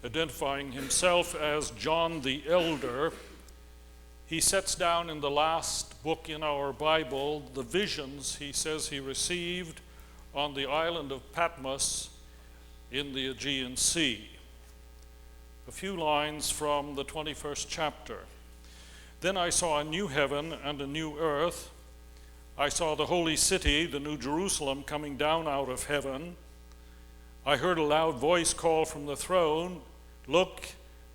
identifying himself as John the Elder, he sets down in the last book in our Bible the visions he says he received on the island of Patmos in the Aegean Sea. A few lines from the 21st chapter. Then I saw a new heaven and a new earth. I saw the holy city, the new Jerusalem, coming down out of heaven. I heard a loud voice call from the throne, "Look,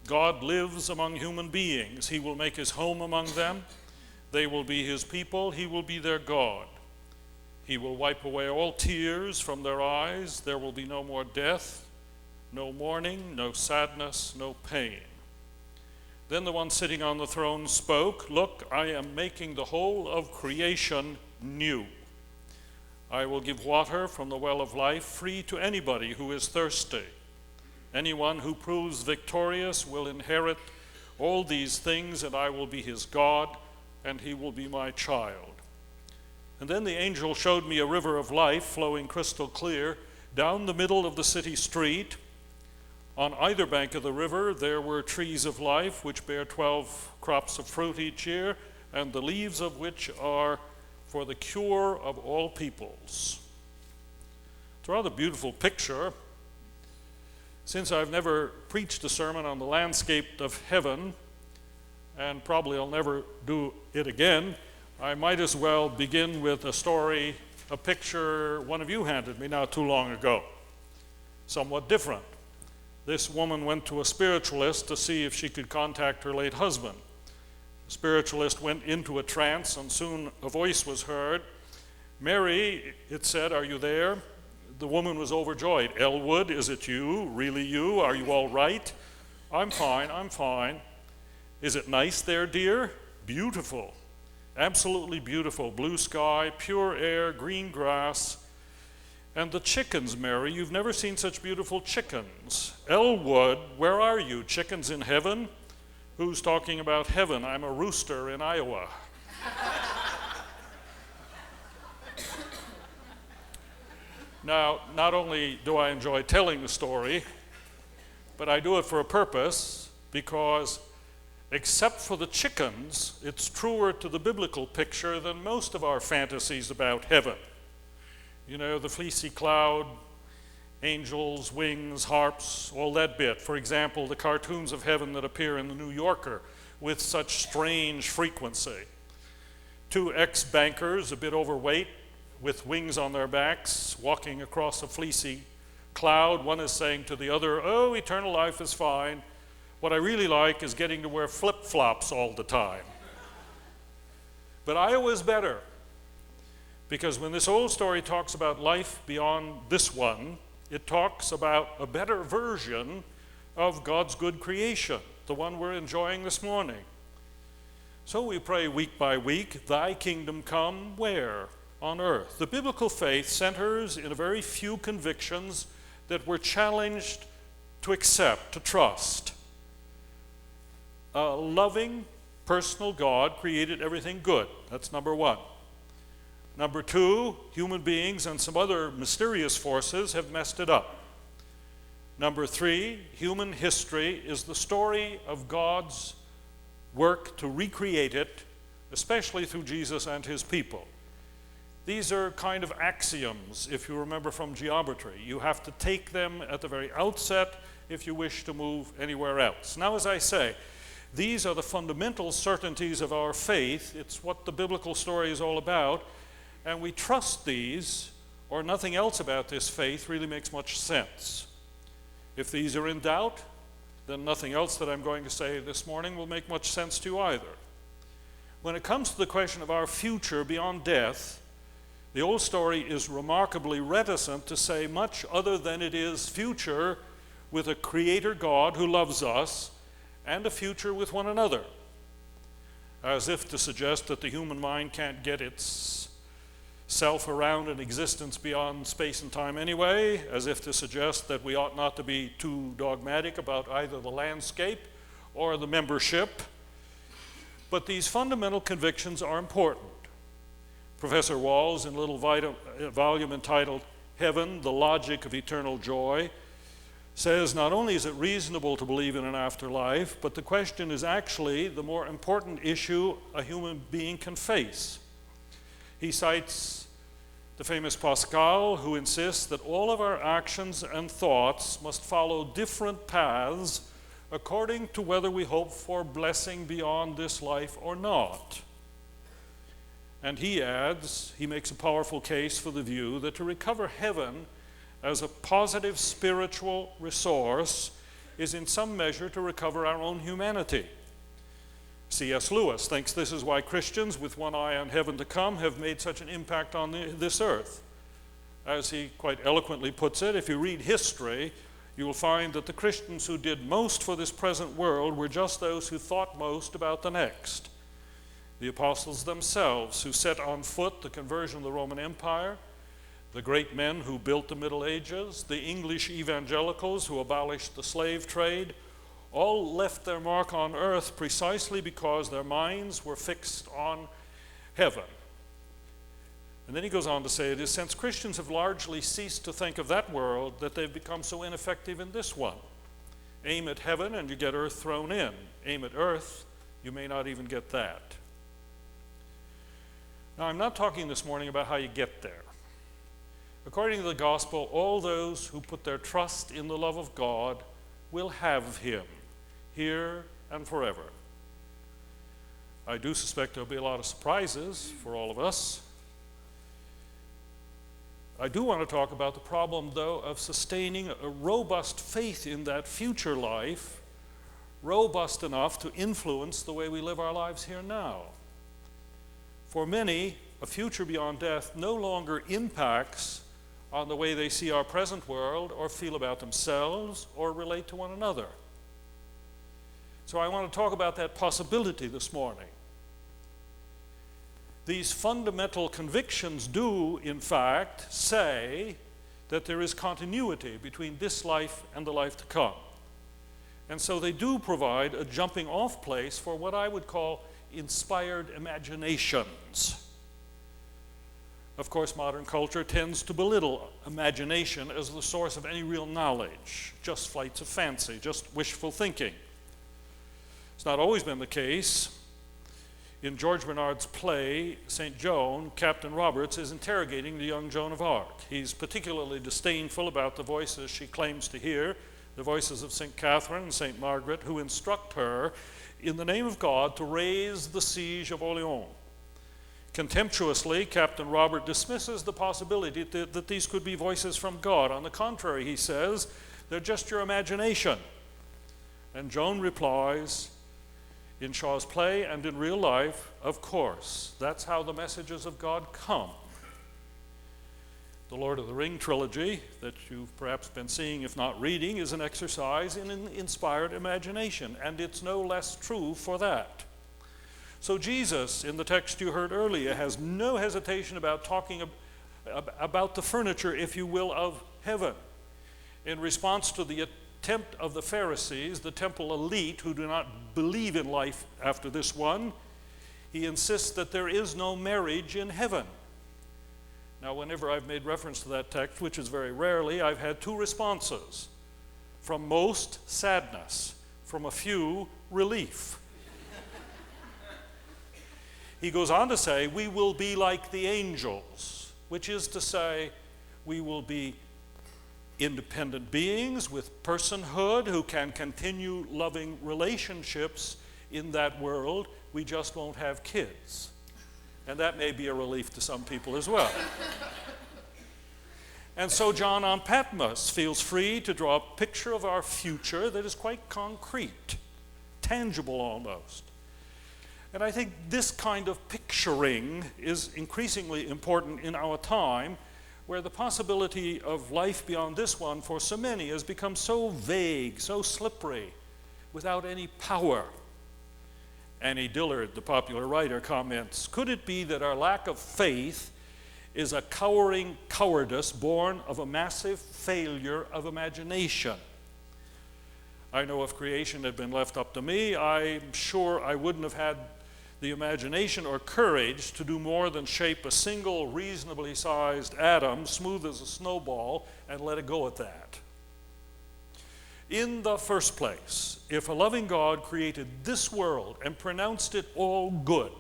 God lives among human beings. He will make his home among them. They will be his people. He will be their God. He will wipe away all tears from their eyes. There will be no more death, no mourning, no sadness, no pain." Then the one sitting on the throne spoke, "Look, I am making the whole of creation new. I will give water from the well of life free to anybody who is thirsty. Anyone who proves victorious will inherit all these things, and I will be his God, and he will be my child." And then the angel showed me a river of life flowing crystal clear down the middle of the city street. On either bank of the river there were trees of life which bear 12 crops of fruit each year, and the leaves of which are for the cure of all peoples. It's a rather beautiful picture. Since I've never preached a sermon on the landscape of heaven, and probably I'll never do it again, I might as well begin with a story, a picture one of you handed me not too long ago. Somewhat different. This woman went to a spiritualist to see if she could contact her late husband. The spiritualist went into a trance, and soon a voice was heard. "Mary," it said, "are you there?" The woman was overjoyed. "Elwood, is it you? Really you? Are you all right?" I'm fine. "Is it nice there, dear?" "Beautiful. Absolutely beautiful. Blue sky, pure air, green grass. And the chickens, Mary, you've never seen such beautiful chickens." "Elwood, where are you? Chickens in heaven?" "Who's talking about heaven? I'm a rooster in Iowa." Now, not only do I enjoy telling the story, but I do it for a purpose, because except for the chickens, it's truer to the biblical picture than most of our fantasies about heaven. You know, the fleecy cloud, angels, wings, harps, all that bit. For example, the cartoons of heaven that appear in the New Yorker with such strange frequency. Two ex-bankers, a bit overweight, with wings on their backs, walking across a fleecy cloud. One is saying to the other, "Oh, eternal life is fine. What I really like is getting to wear flip-flops all the time." But Iowa's better, because when this old story talks about life beyond this one, it talks about a better version of God's good creation, the one we're enjoying this morning. So we pray week by week, "Thy kingdom come," where? On earth. The biblical faith centers in a very few convictions that we're challenged to accept, to trust. A loving, personal God created everything good. That's number one. Number two, human beings and some other mysterious forces have messed it up. Number three, human history is the story of God's work to recreate it, especially through Jesus and his people. These are kind of axioms, if you remember from geometry. You have to take them at the very outset if you wish to move anywhere else. Now, as I say, these are the fundamental certainties of our faith. It's what the biblical story is all about, and we trust these, or nothing else about this faith really makes much sense. If these are in doubt, then nothing else that I'm going to say this morning will make much sense to you either. When it comes to the question of our future beyond death, the old story is remarkably reticent to say much other than it is future with a creator God who loves us, and a future with one another, as if to suggest that the human mind can't get itself around an existence beyond space and time anyway, as if to suggest that we ought not to be too dogmatic about either the landscape or the membership. But these fundamental convictions are important. Professor Walls, in a little volume entitled "Heaven, the Logic of Eternal Joy," says not only is it reasonable to believe in an afterlife, but the question is actually the more important issue a human being can face. He cites the famous Pascal, who insists that all of our actions and thoughts must follow different paths according to whether we hope for blessing beyond this life or not. And he adds, he makes a powerful case for the view that to recover heaven as a positive spiritual resource is in some measure to recover our own humanity. C.S. Lewis thinks this is why Christians with one eye on heaven to come have made such an impact on this earth. As he quite eloquently puts it, if you read history, you will find that the Christians who did most for this present world were just those who thought most about the next. The apostles themselves, who set on foot the conversion of the Roman Empire, the great men who built the Middle Ages, the English evangelicals who abolished the slave trade, all left their mark on earth precisely because their minds were fixed on heaven. And then he goes on to say, it is since Christians have largely ceased to think of that world that they've become so ineffective in this one. Aim at heaven and you get earth thrown in. Aim at earth, you may not even get that. Now, I'm not talking this morning about how you get there. According to the gospel, all those who put their trust in the love of God will have him, here and forever. I do suspect there'll be a lot of surprises for all of us. I do want to talk about the problem, though, of sustaining a robust faith in that future life, robust enough to influence the way we live our lives here now. For many, a future beyond death no longer impacts on the way they see our present world or feel about themselves or relate to one another. So I want to talk about that possibility this morning. These fundamental convictions do, in fact, say that there is continuity between this life and the life to come. And so they do provide a jumping off place for what I would call inspired imaginations. Of course, modern culture tends to belittle imagination as the source of any real knowledge, just flights of fancy, just wishful thinking. It's not always been the case. In George Bernard's play, St. Joan, Captain Roberts is interrogating the young Joan of Arc. He's particularly disdainful about the voices she claims to hear, the voices of St. Catherine and St. Margaret, who instruct her in the name of God to raise the siege of Orleans. Contemptuously, Captain Robert dismisses the possibility that these could be voices from God. On the contrary, he says, they're just your imagination. And Joan replies, in Shaw's play and in real life, of course, that's how the messages of God come. The Lord of the Ring trilogy that you've perhaps been seeing, if not reading, is an exercise in an inspired imagination, and it's no less true for that. So Jesus, in the text you heard earlier, has no hesitation about talking about the furniture, if you will, of heaven. In response to the attempt of the Pharisees, the temple elite who do not believe in life after this one, he insists that there is no marriage in heaven. Now, whenever I've made reference to that text, which is very rarely, I've had two responses. From most, sadness. From a few, relief. He goes on to say, we will be like the angels, which is to say, we will be independent beings with personhood who can continue loving relationships in that world. We just won't have kids. And that may be a relief to some people as well. And so John on Patmos feels free to draw a picture of our future that is quite concrete, tangible almost. And I think this kind of picturing is increasingly important in our time, where the possibility of life beyond this one for so many has become so vague, so slippery, without any power. Annie Dillard, the popular writer, comments, could it be that our lack of faith is a cowering cowardice born of a massive failure of imagination? I know if creation had been left up to me, I'm sure I wouldn't have had the imagination or courage to do more than shape a single reasonably sized atom, smooth as a snowball, and let it go at that. In the first place, if a loving God created this world and pronounced it all good,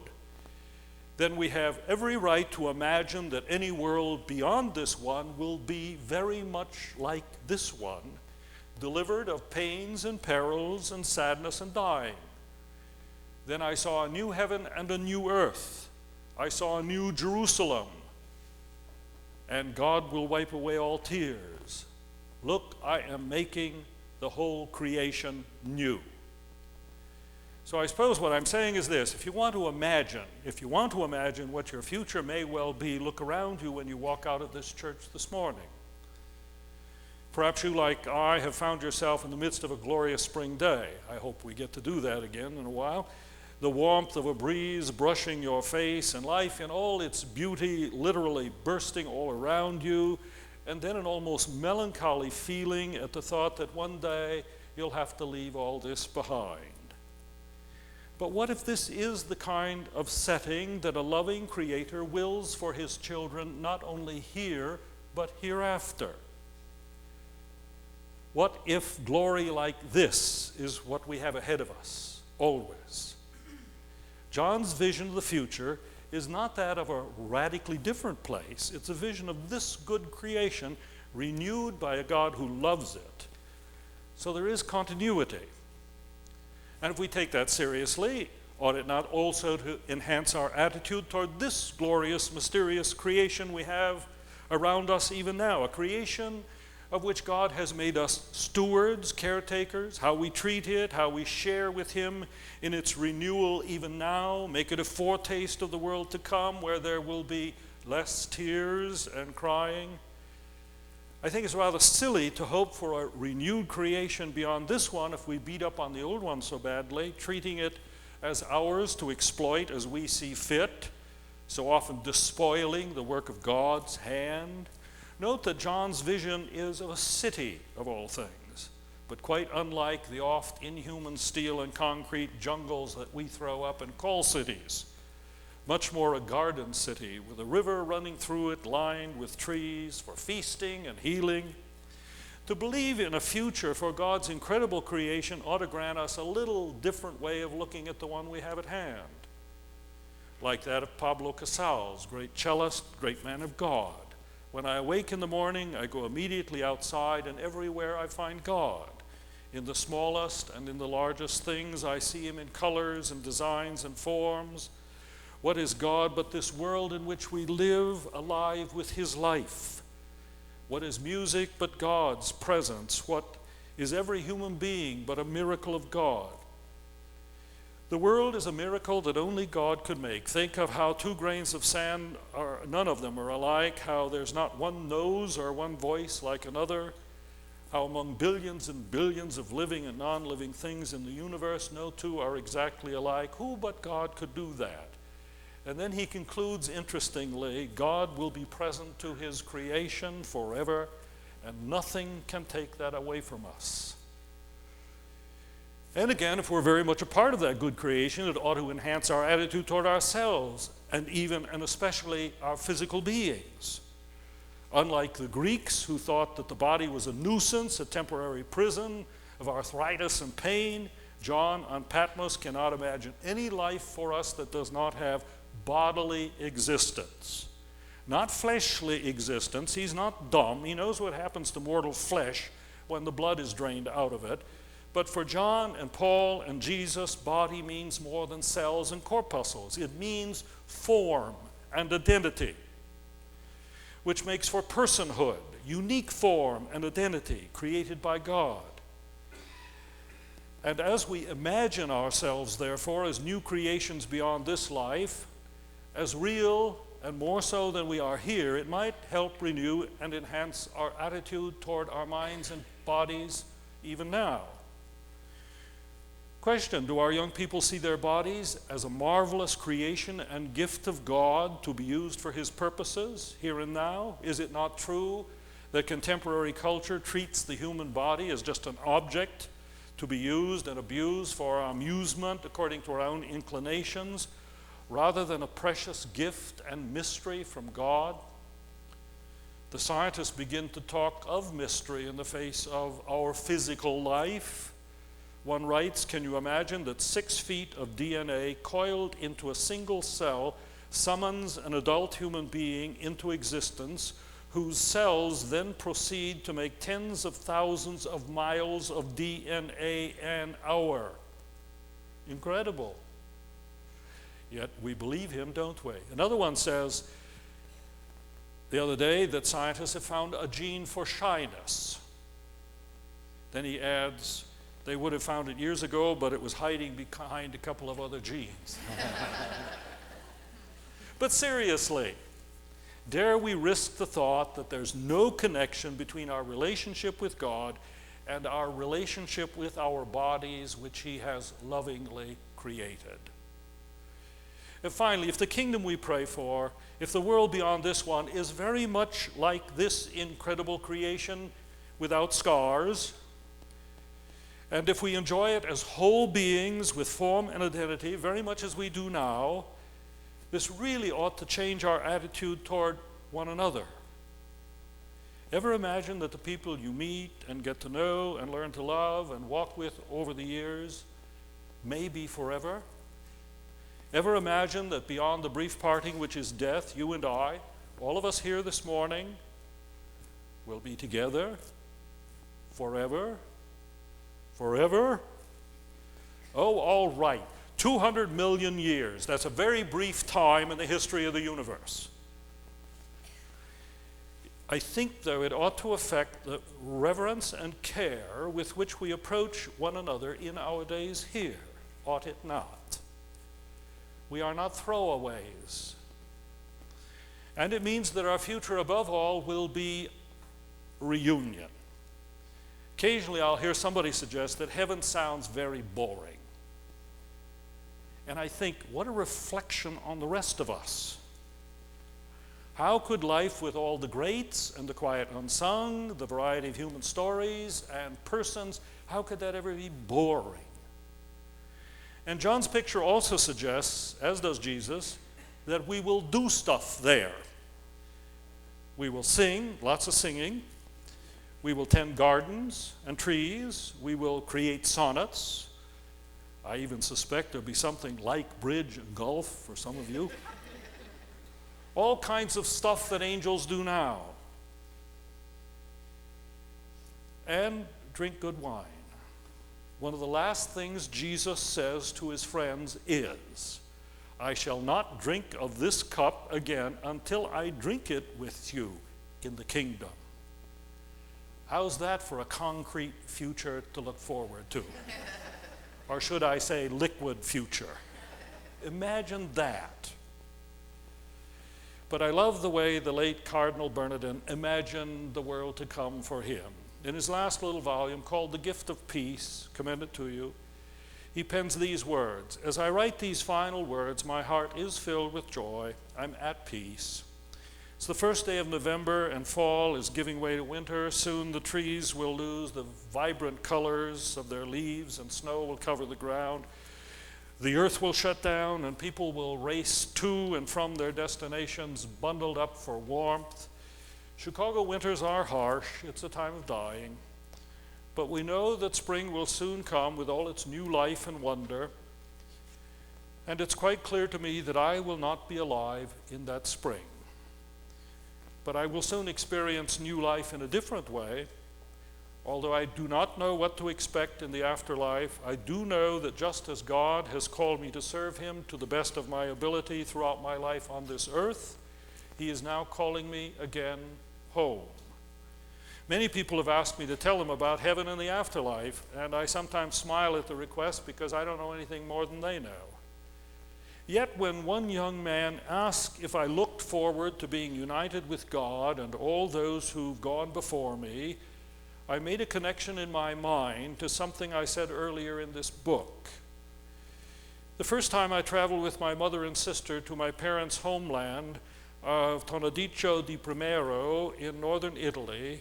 then we have every right to imagine that any world beyond this one will be very much like this one, delivered of pains and perils and sadness and dying. Then I saw a new heaven and a new earth. I saw a new Jerusalem, and God will wipe away all tears. Look, I am making the whole creation new. So I suppose what I'm saying is this: if you want to imagine what your future may well be, look around you when you walk out of this church this morning. Perhaps you, like I, have found yourself in the midst of a glorious spring day. I hope we get to do that again in a while. The warmth of a breeze brushing your face, and life in all its beauty literally bursting all around you, and then an almost melancholy feeling at the thought that one day you'll have to leave all this behind. But what if this is the kind of setting that a loving Creator wills for His children, not only here, but hereafter? What if glory like this is what we have ahead of us, always? John's vision of the future is not that of a radically different place. It's a vision of this good creation renewed by a God who loves it. So there is continuity. And if we take that seriously, ought it not also to enhance our attitude toward this glorious, mysterious creation we have around us even now, a creation of which God has made us stewards, caretakers, how we treat it, how we share with Him in its renewal even now, make it a foretaste of the world to come where there will be less tears and crying. I think it's rather silly to hope for a renewed creation beyond this one if we beat up on the old one so badly, treating it as ours to exploit as we see fit, so often despoiling the work of God's hand. Note that John's vision is of a city of all things, but quite unlike the oft inhuman steel and concrete jungles that we throw up and call cities. Much more a garden city with a river running through it lined with trees for feasting and healing. To believe in a future for God's incredible creation ought to grant us a little different way of looking at the one we have at hand, like that of Pablo Casals, great cellist, great man of God. When I awake in the morning, I go immediately outside, and everywhere I find God. In the smallest and in the largest things, I see Him in colors and designs and forms. What is God but this world in which we live, alive with His life? What is music but God's presence? What is every human being but a miracle of God? The world is a miracle that only God could make. Think of how 2 grains of sand, none of them are alike, how there's not one nose or one voice like another, how among billions and billions of living and non-living things in the universe, no two are exactly alike. Who but God could do that? And then he concludes, interestingly, God will be present to His creation forever, and nothing can take that away from us. And again, if we're very much a part of that good creation, it ought to enhance our attitude toward ourselves, and even and especially our physical beings. Unlike the Greeks, who thought that the body was a nuisance, a temporary prison of arthritis and pain, John on Patmos cannot imagine any life for us that does not have bodily existence. Not fleshly existence. He's not dumb. He knows what happens to mortal flesh when the blood is drained out of it. But for John and Paul and Jesus, body means more than cells and corpuscles. It means form and identity, which makes for personhood, unique form and identity created by God. And as we imagine ourselves, therefore, as new creations beyond this life, as real and more so than we are here, it might help renew and enhance our attitude toward our minds and bodies even now. Question: do our young people see their bodies as a marvelous creation and gift of God to be used for His purposes here and now? Is it not true that contemporary culture treats the human body as just an object to be used and abused for our amusement according to our own inclinations, rather than a precious gift and mystery from God? The scientists begin to talk of mystery in the face of our physical life. One writes, can you imagine that 6 feet of DNA coiled into a single cell summons an adult human being into existence, whose cells then proceed to make tens of thousands of miles of DNA an hour? Incredible. Yet we believe him, don't we? Another one says the other day that scientists have found a gene for shyness. Then he adds, they would have found it years ago, but it was hiding behind a couple of other genes. But seriously, dare we risk the thought that there's no connection between our relationship with God and our relationship with our bodies, which he has lovingly created? And finally, if the kingdom we pray for, if the world beyond this one is very much like this incredible creation without scars, and if we enjoy it as whole beings with form and identity, very much as we do now, this really ought to change our attitude toward one another. Ever imagine that the people you meet and get to know and learn to love and walk with over the years may be forever? Ever imagine that beyond the brief parting, which is death, you and I, all of us here this morning, will be together forever? Forever? Oh, all right. 200 million years. That's a very brief time in the history of the universe. I think, though, it ought to affect the reverence and care with which we approach one another in our days here, ought it not? We are not throwaways. And it means that our future, above all, will be reunion. Occasionally I'll hear somebody suggest that heaven sounds very boring. And I think, what a reflection on the rest of us. How could life with all the greats and the quiet unsung, the variety of human stories and persons, how could that ever be boring? And John's picture also suggests, as does Jesus, that we will do stuff there. We will sing, lots of singing. We will tend gardens and trees. We will create sonnets. I even suspect there'll be something like bridge and golf for some of you. All kinds of stuff that angels do now. And drink good wine. One of the last things Jesus says to his friends is, I shall not drink of this cup again until I drink it with you in the kingdom. How's that for a concrete future to look forward to? Or should I say liquid future? Imagine that. But I love the way the late Cardinal Bernardin imagined the world to come for him. In his last little volume called The Gift of Peace, commend it to you, he pens these words, as I write these final words, my heart is filled with joy. I'm at peace. It's the first day of November and fall is giving way to winter. Soon the trees will lose the vibrant colors of their leaves and snow will cover the ground. The earth will shut down and people will race to and from their destinations bundled up for warmth. Chicago winters are harsh. It's a time of dying. But we know that spring will soon come with all its new life and wonder. And it's quite clear to me that I will not be alive in that spring. But I will soon experience new life in a different way. Although I do not know what to expect in the afterlife, I do know that just as God has called me to serve him to the best of my ability throughout my life on this earth, he is now calling me again home. Many people have asked me to tell them about heaven and the afterlife, and I sometimes smile at the request because I don't know anything more than they know. Yet when one young man asked if I looked forward to being united with God and all those who've gone before me, I made a connection in my mind to something I said earlier in this book. The first time I traveled with my mother and sister to my parents' homeland of Tonadico di Primero in northern Italy,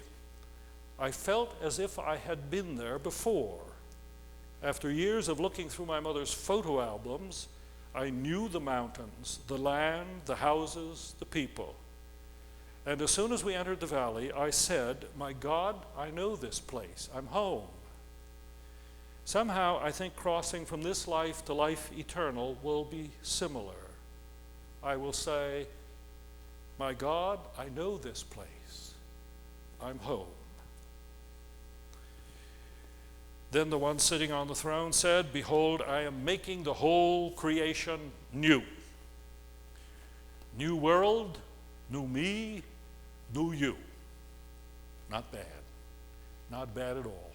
I felt as if I had been there before. After years of looking through my mother's photo albums, I knew the mountains, the land, the houses, the people. And as soon as we entered the valley, I said, "My God, I know this place. I'm home." Somehow, I think crossing from this life to life eternal will be similar. I will say, "My God, I know this place. I'm home." Then the one sitting on the throne said, "Behold, I am making the whole creation new." New world, new me, new you. Not bad. Not bad at all.